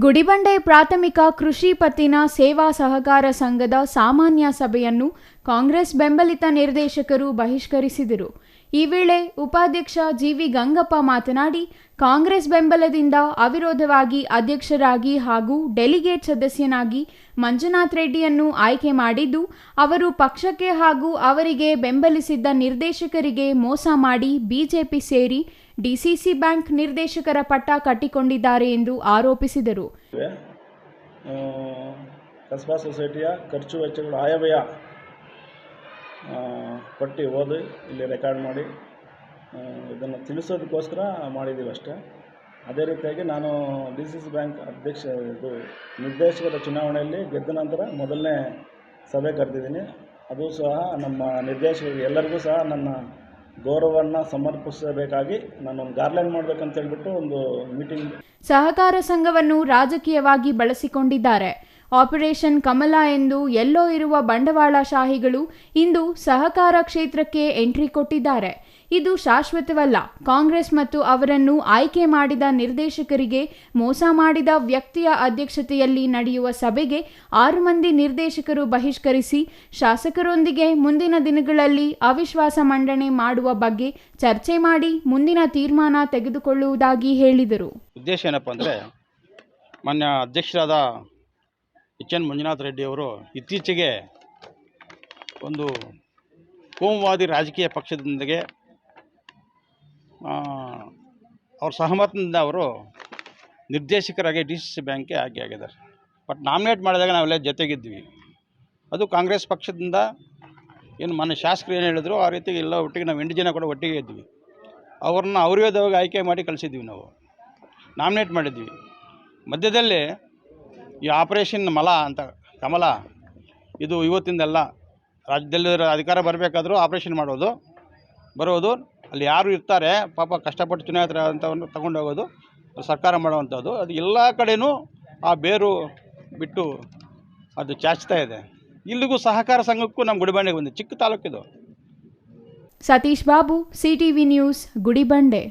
ಗುಡಿಬಂಡೆ ಪ್ರಾಥಮಿಕ ಕೃಷಿ ಪತ್ತಿನ ಸೇವಾ ಸಹಕಾರ ಸಂಘದ ಸಾಮಾನ್ಯ ಸಭೆಯನ್ನು ಕಾಂಗ್ರೆಸ್ ಬೆಂಬಲಿತ ನಿರ್ದೇಶಕರು ಬಹಿಷ್ಕರಿಸಿದರು. ಈ ವೇಳೆ ಉಪಾಧ್ಯಕ್ಷ ಜಿವಿ ಗಂಗಪ್ಪ ಮಾತನಾಡಿ, ಕಾಂಗ್ರೆಸ್ ಬೆಂಬಲದಿಂದ ಅವಿರೋಧವಾಗಿ ಅಧ್ಯಕ್ಷರಾಗಿ ಹಾಗೂ ಡೆಲಿಗೇಟ್ ಸದಸ್ಯನಾಗಿ ಮಂಜುನಾಥ್ ರೆಡ್ಡಿಯನ್ನು ಆಯ್ಕೆ ಮಾಡಿದ್ದು, ಅವರು ಪಕ್ಷಕ್ಕೆ ಹಾಗೂ ಅವರಿಗೆ ಬೆಂಬಲಿಸಿದ್ದ ನಿರ್ದೇಶಕರಿಗೆ ಮೋಸ ಮಾಡಿ ಬಿಜೆಪಿ ಸೇರಿ ಡಿಸಿಸಿ ಬ್ಯಾಂಕ್ ನಿರ್ದೇಶಕರ ಪಟ್ಟ ಕಟ್ಟಿಕೊಂಡಿದ್ದಾರೆ ಎಂದು ಆರೋಪಿಸಿದರು. ಕಸ್ಬಾ ಸೊಸೈಟಿಯ ಖರ್ಚು ವೆಚ್ಚಗಳು ಆಯವ್ಯಯ ಪಟ್ಟಿ ಓದಿ ಇಲ್ಲಿ ರೆಕಾರ್ಡ್ ಮಾಡಿ ಇದನ್ನು ತಿಳಿಸೋದಕ್ಕೋಸ್ಕರ ಮಾಡಿದ್ದೀವಿ ಅಷ್ಟೇ. ಅದೇ ರೀತಿಯಾಗಿ ನಾನು ಡಿಸಿಸಿ ಬ್ಯಾಂಕ್ ನಿರ್ದೇಶಕರ ಚುನಾವಣೆಯಲ್ಲಿ ಗೆದ್ದ ನಂತರ ಮೊದಲನೇ ಸಭೆ ಕರೆದಿದ್ದೀನಿ. ಅದು ಸಹ ನಮ್ಮ ನಿರ್ದೇಶಕರಿಗೆ ಎಲ್ಲರಿಗೂ ಸಹ ನನ್ನ ಗೌರವವನ್ನು ಸಮರ್ಪಿಸಬೇಕಾಗಿ ನಾನೊಂದು ಗಾರ್ಲ್ಯಾಂಡ್ ಮಾಡಬೇಕಂತ ಹೇಳಿಬಿಟ್ಟು ಒಂದು ಮೀಟಿಂಗ್. ಸಹಕಾರ ಸಂಘವನ್ನು ರಾಜಕೀಯವಾಗಿ ಬಳಸಿಕೊಂಡಿದ್ದಾರೆ. ಆಪರೇಷನ್ ಕಮಲ ಎಂದು ಎಲ್ಲೋ ಇರುವ ಬಂಡವಾಳಶಾಹಿಗಳು ಇಂದು ಸಹಕಾರ ಕ್ಷೇತ್ರಕ್ಕೆ ಎಂಟ್ರಿ ಕೊಟ್ಟಿದ್ದಾರೆ. ಇದು ಶಾಶ್ವತವಲ್ಲ. ಕಾಂಗ್ರೆಸ್ ಮತ್ತು ಅವರನ್ನು ಆಯ್ಕೆ ಮಾಡಿದ ನಿರ್ದೇಶಕರಿಗೆ ಮೋಸ ಮಾಡಿದ ವ್ಯಕ್ತಿಯ ಅಧ್ಯಕ್ಷತೆಯಲ್ಲಿ ನಡೆಯುವ ಸಭೆಗೆ 6 ಮಂದಿ ನಿರ್ದೇಶಕರು ಬಹಿಷ್ಕರಿಸಿ ಶಾಸಕರೊಂದಿಗೆ ಮುಂದಿನ ದಿನಗಳಲ್ಲಿ ಅವಿಶ್ವಾಸ ಮಂಡನೆ ಮಾಡುವ ಬಗ್ಗೆ ಚರ್ಚೆ ಮಾಡಿ ಮುಂದಿನ ತೀರ್ಮಾನ ತೆಗೆದುಕೊಳ್ಳುವುದಾಗಿ ಹೇಳಿದರು. ಉದ್ದೇಶ ಏನಪ್ಪ ಅಂದರೆ, ಮಾನ್ಯ ಅಧ್ಯಕ್ಷರಾದ ಎನ್ ಮಂಜುನಾಥ್ ರೆಡ್ಡಿ ಅವರು ಇತ್ತೀಚೆಗೆ ಒಂದು ಕೋಮುವಾದಿ ರಾಜಕೀಯ ಪಕ್ಷದೊಂದಿಗೆ ಅವ್ರ ಸಹಮತದಿಂದ ಅವರು ನಿರ್ದೇಶಕರಾಗಿ ಡಿಸಿಸಿ ಬ್ಯಾಂಕ್ಗೆ ಆಯ್ಕೆಯಾಗಿದ್ದಾರೆ. ಬಟ್ ನಾಮಿನೇಟ್ ಮಾಡಿದಾಗ ನಾವೆಲ್ಲ ಜೊತೆಗಿದ್ವಿ. ಅದು ಕಾಂಗ್ರೆಸ್ ಪಕ್ಷದಿಂದ ಏನು ಮಾನ್ಯ ಶಾಸಕರು ಏನು ಹೇಳಿದ್ರು ಆ ರೀತಿ ಎಲ್ಲ ಒಟ್ಟಿಗೆ ನಾವು 8 ಜನ ಕೂಡ ಒಟ್ಟಿಗೆ ಇದ್ವಿ. ಅವ್ರನ್ನ ಅವಿರೋಧವಾಗಿ ಆಯ್ಕೆ ಮಾಡಿ ಕಳಿಸಿದ್ವಿ. ನಾವು ನಾಮಿನೇಟ್ ಮಾಡಿದ್ವಿ. ಮಧ್ಯದಲ್ಲಿ ಈ ಆಪರೇಷನ್ ಕಮಲ ಇದು ಇವತ್ತಿಂದಲ್ಲ. ರಾಜ್ಯದಲ್ಲಿ ಅಧಿಕಾರ ಬರಬೇಕಾದ್ರೂ ಆಪರೇಷನ್ ಬರೋದು ಅಲ್ಲಿ ಯಾರು ಇರ್ತಾರೆ ಪಾಪ ಕಷ್ಟಪಟ್ಟು ಚುನಾಯಿತರ ಅಂಥವನ್ನು ತಗೊಂಡು ಹೋಗೋದು, ಸರ್ಕಾರ ಮಾಡುವಂಥದ್ದು. ಅದು ಎಲ್ಲ ಕಡೆಯೂ ಆ ಬೇರು ಬಿಟ್ಟು ಅದು ಚಾಚ್ತಾ ಇದೆ. ಇಲ್ಲಿಗೂ ಸಹಕಾರ ಸಂಘಕ್ಕೂ ನಮ್ಮ ಗುಡಿಬಂಡೆಗೆ ಬಂದಿದೆ. ಚಿಕ್ಕ ತಾಲೂಕಿದು. Satish Babu, CTV news, Gudibande.